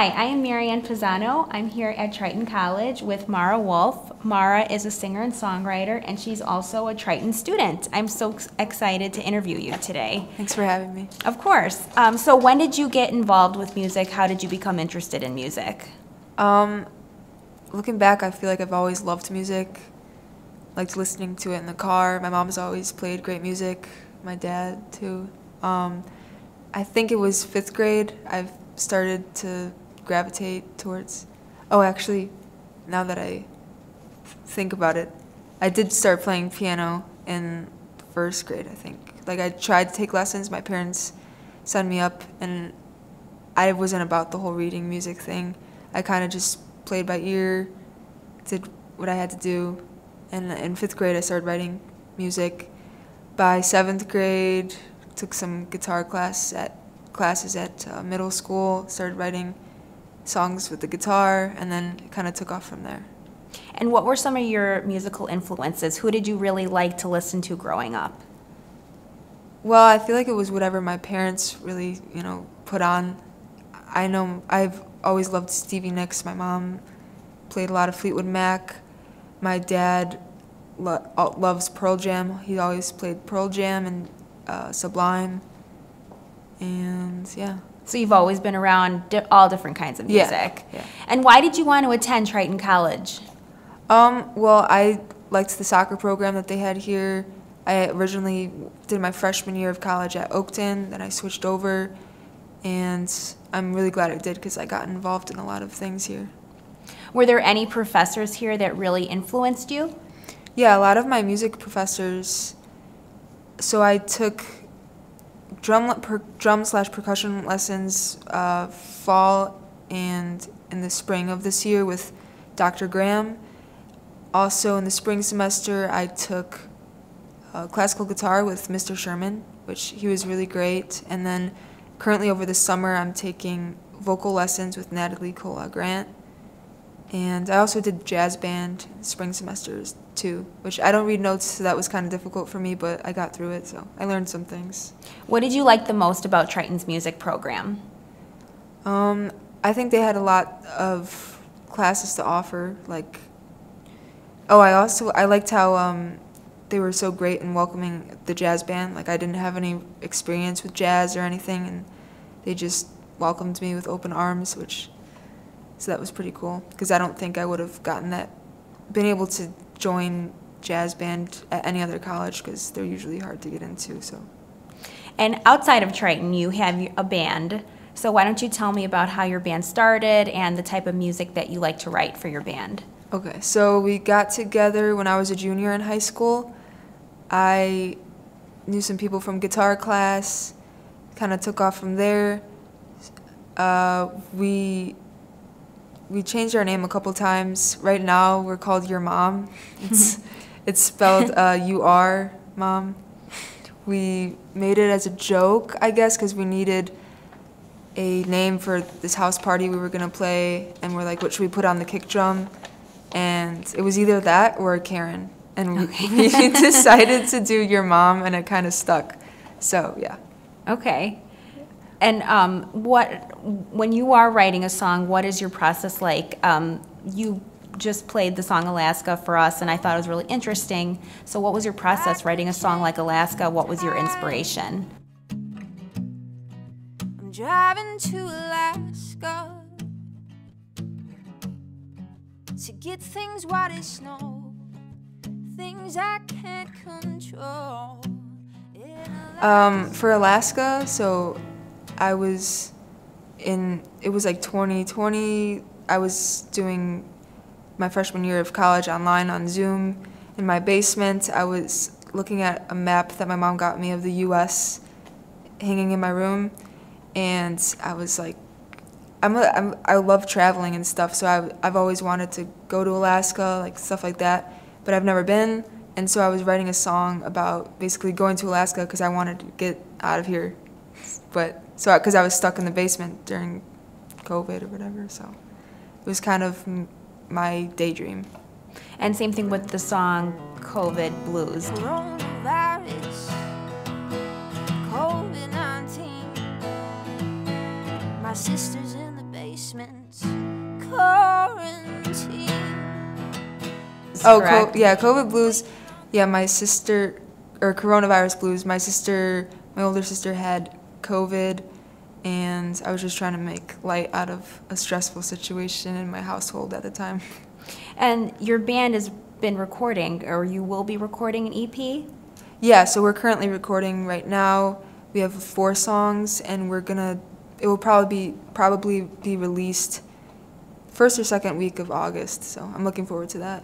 Hi, I am Marianne Pisano. I'm here at Triton College with Maura Wolf. Maura is a singer and songwriter, and she's also a Triton student. I'm so excited to interview you today. Thanks for having me. Of course. So when did you get involved with music? How did you become interested in music? Looking back, I feel like I've always loved music. Liked listening to it in the car. My mom's always played great music. My dad, too. I think it was 5th grade I've started to gravitate towards... Oh, actually, now that I think about it, I did start playing piano in 1st grade, I think. Like, I tried to take lessons. My parents signed me up, and I wasn't about the whole reading music thing. I kind of just played by ear, did what I had to do. And in 5th grade, I started writing music. By 7th grade, took some guitar classes at middle school, started writing songs with the guitar, and then it kind of took off from there. And what were some of your musical influences? Who did you really like to listen to growing up? Well, I feel like it was whatever my parents really, put on. I know I've always loved Stevie Nicks. My mom played a lot of Fleetwood Mac. My dad loves Pearl Jam. He always played Pearl Jam and Sublime. And yeah. So you've always been around all different kinds of music. Yeah. And why did you want to attend Triton College? Well, I liked the soccer program that they had here. I originally did my freshman year of college at Oakton, then I switched over, and I'm really glad I did because I got involved in a lot of things here. Were there any professors here that really influenced you? Yeah, a lot of my music professors. So I took drum/percussion lessons fall and in the spring of this year with Dr. Graham. Also in the spring semester, I took classical guitar with Mr. Sherman, which he was really great. And then currently over the summer, I'm taking vocal lessons with Natalie Cola-Grant. And I also did jazz band in spring semesters too, which I don't read notes, so that was kind of difficult for me, but I got through it, so I learned some things. What did you like the most about Triton's music program? I think they had a lot of classes to offer. Like, I liked how they were so great in welcoming the jazz band. Like, I didn't have any experience with jazz or anything, and they just welcomed me with open arms, so that was pretty cool, because I don't think I would have been able to join jazz band at any other college, because they're usually hard to get into. So. And outside of Triton, you have a band. So why don't you tell me about how your band started and the type of music that you like to write for your band? Okay, so we got together when I was a junior in high school. I knew some people from guitar class, kind of took off from there. We changed our name a couple times. Right now, we're called Your Mom. It's spelled U-R, Mom. We made it as a joke, I guess, because we needed a name for this house party we were going to play, and we're like, what should we put on the kick drum? And it was either that or a Karen. And we decided to do Your Mom, and it kind of stuck. So, yeah. Okay. And when you are writing a song, what is your process like? You just played the song Alaska for us, and I thought it was really interesting. So what was your process writing a song like Alaska? What was your inspiration? I'm driving to Alaska to get things white as snow, things I can't control. For Alaska, so it was like 2020. I was doing my freshman year of college online on Zoom in my basement. I was looking at a map that my mom got me of the U.S. hanging in my room, and I was like, I love traveling and stuff, so I've always wanted to go to Alaska, like stuff like that, but I've never been, and so I was writing a song about basically going to Alaska because I wanted to get out of here, because I was stuck in the basement during COVID or whatever, so it was kind of my daydream. And same thing with the song COVID Blues. Coronavirus, COVID-19, my sister's in the basement. basement. Quarantine. Oh, Correct. yeah, COVID blues. Yeah, my sister, or coronavirus blues. My older sister had COVID, and I was just trying to make light out of a stressful situation in my household at the time. And your band has been recording, or you will be recording an E EP? Yeah, so we're currently recording right now. We have 4 songs, and it will probably be released first or second week of August. So I'm looking forward to that.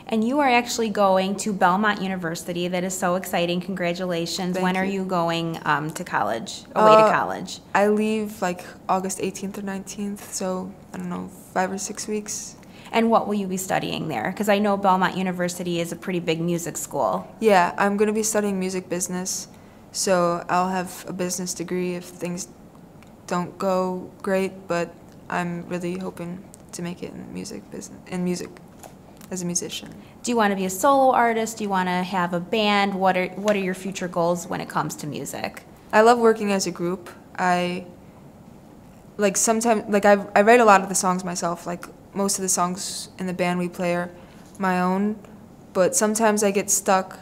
And you are actually going to Belmont University. That is so exciting. Congratulations. Thank When are you. you going to college, away to college? I leave like August 18th or 19th, so I don't know, 5 or 6 weeks. And what will you be studying there? Because I know Belmont University is a pretty big music school. Yeah, I'm going to be studying music business, so I'll have a business degree if things don't go great, but I'm really hoping to make it in music as a musician. Do you want to be a solo artist? Do you want to have a band? What are your future goals when it comes to music? I love working as a group. I write a lot of the songs myself. Like most of the songs in the band we play are my own, but sometimes I get stuck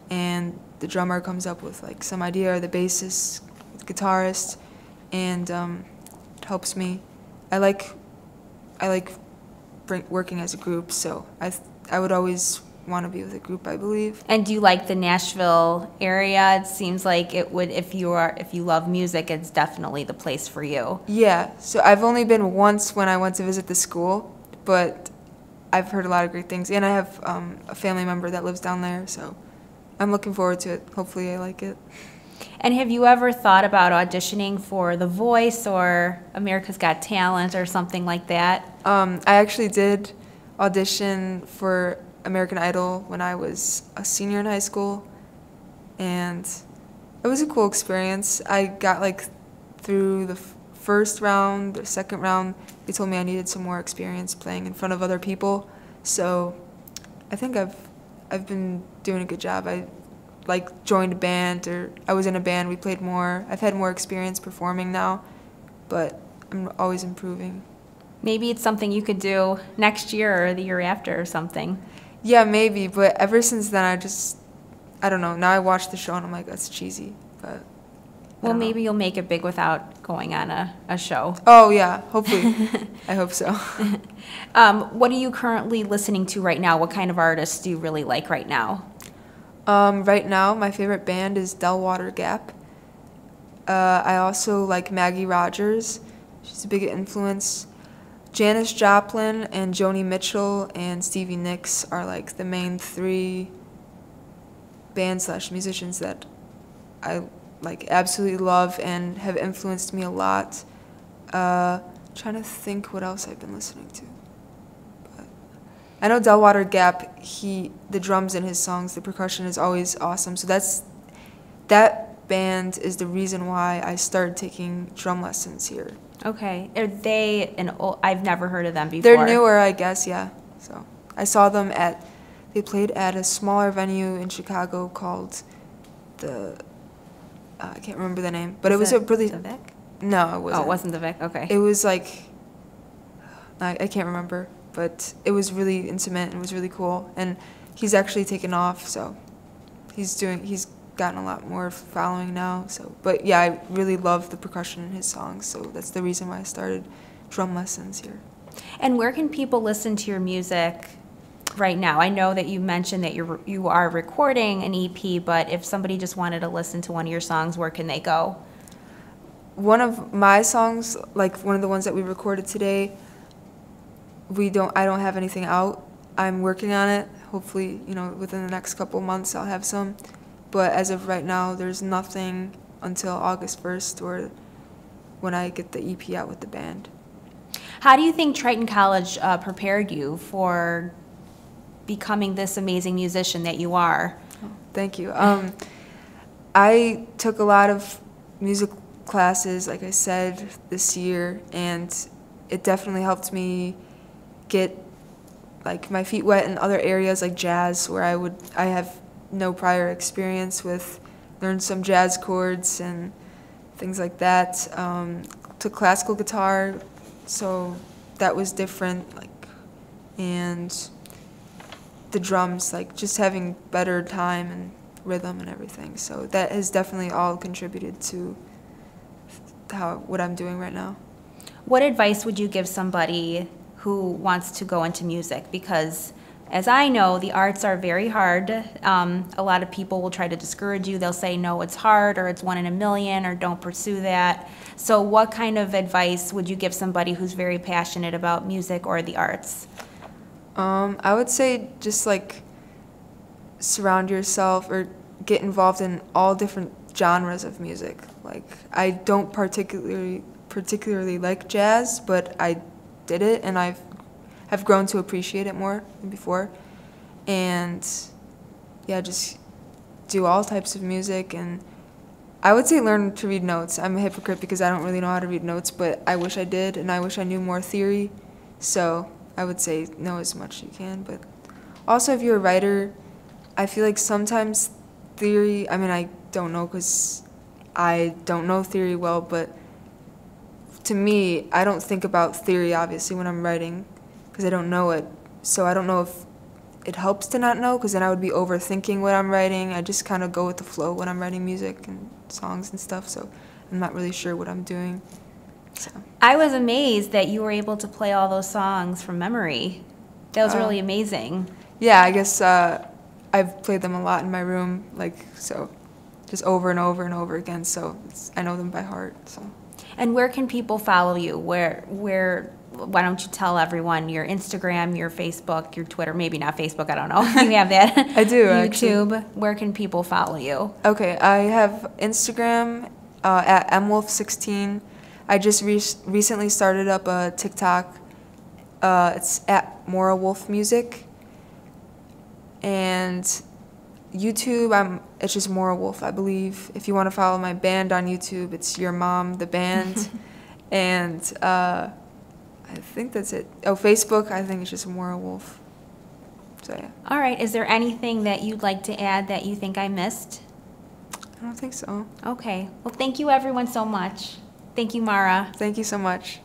and the drummer comes up with like some idea, or the bassist, guitarist, and it helps me. I like working as a group, so I would always want to be with a group, I believe. And do you like the Nashville area? It seems like it would, if you love music, it's definitely the place for you. Yeah, so I've only been once when I went to visit the school, but I've heard a lot of great things, and I have a family member that lives down there, so I'm looking forward to it. Hopefully I like it. And have you ever thought about auditioning for The Voice or America's Got Talent or something like that? I actually did audition for American Idol when I was a senior in high school, and it was a cool experience. I got like through the first round, the second round, they told me I needed some more experience playing in front of other people, so I think I've been doing a good job. I joined a band, or I was in a band, we played more. I've had more experience performing now, but I'm always improving. Maybe it's something you could do next year or the year after or something. Yeah, maybe, but ever since then I don't know, now I watch the show and I'm like, that's cheesy, but Well, maybe you'll make it big without going on a show. Oh yeah, hopefully. I hope so. What are you currently listening to right now? What kind of artists do you really like right now? Right now, my favorite band is Delwater Gap. I also like Maggie Rogers. She's a big influence. Janis Joplin and Joni Mitchell and Stevie Nicks are like the main 3 band/musicians that I like absolutely love and have influenced me a lot. Trying to think what else I've been listening to. But I know Delwater Gap, the drums in his songs, the percussion is always awesome. So that band is the reason why I started taking drum lessons here. Okay. Are they I've never heard of them before. They're newer, I guess, yeah. So I saw them they played at a smaller venue in Chicago called I can't remember the name, but it was a really... The Vic? No, it wasn't. Oh, it wasn't the Vic? Okay. It was like, I can't remember, but it was really intimate and it was really cool. And he's actually taken off, so he's gotten a lot more following now. So, but yeah, I really love the percussion in his songs, so that's the reason why I started drum lessons here. And where can people listen to your music right now? I know that you mentioned that you are recording an EP, but if somebody just wanted to listen to one of your songs, where can they go? One of my songs, like one of the ones that we recorded today, I don't have anything out. I'm working on it. Hopefully, within the next couple months I'll have some. But as of right now, there's nothing until August 1st or when I get the EP out with the band. How do you think Triton College prepared you for becoming this amazing musician that you are? Oh, thank you. I took a lot of music classes, like I said, this year, and it definitely helped me get like my feet wet in other areas like jazz, where I have no prior experience with. Learned some jazz chords and things like that. Took classical guitar so that was different, like, and the drums, like, just having better time and rhythm and everything. So that has definitely all contributed to what I'm doing right now. What advice would you give somebody who wants to go into music? Because as I know, the arts are very hard. A lot of people will try to discourage you. They'll say, no, it's hard, or it's 1 in a million, or don't pursue that. So what kind of advice would you give somebody who's very passionate about music or the arts? I would say just, like, surround yourself or get involved in all different genres of music. Like, I don't particularly like jazz, but I did it, and have grown to appreciate it more than before. And yeah, just do all types of music. And I would say learn to read notes. I'm a hypocrite because I don't really know how to read notes, but I wish I did, and I wish I knew more theory. So I would say know as much as you can. But also, if you're a writer, I feel like sometimes theory, I mean, I don't know because I don't know theory well, but to me, I don't think about theory, obviously, when I'm writing, because I don't know it. So I don't know if it helps to not know, because then I would be overthinking what I'm writing. I just kind of go with the flow when I'm writing music and songs and stuff, so I'm not really sure what I'm doing. So. I was amazed that you were able to play all those songs from memory. That was really amazing. Yeah, I guess I've played them a lot in my room, like, so just over and over and over again, so I know them by heart. So. And where can people follow you? Why don't you tell everyone your Instagram, your Facebook, your Twitter? Maybe not Facebook, I don't know. You have that. I do, YouTube. actually. Where can people follow you? Okay, I have Instagram at mwolf16. I just recently started up a TikTok. It's at Maura Wolf Music. And YouTube, it's just Maura Wolf, I believe. If you want to follow my band on YouTube, it's Your Mom, the band. And I think that's it. Oh, Facebook, I think it's just Maura Wolf. So, yeah. All right. Is there anything that you'd like to add that you think I missed? I don't think so. Okay. Well, thank you everyone so much. Thank you, Maura. Thank you so much.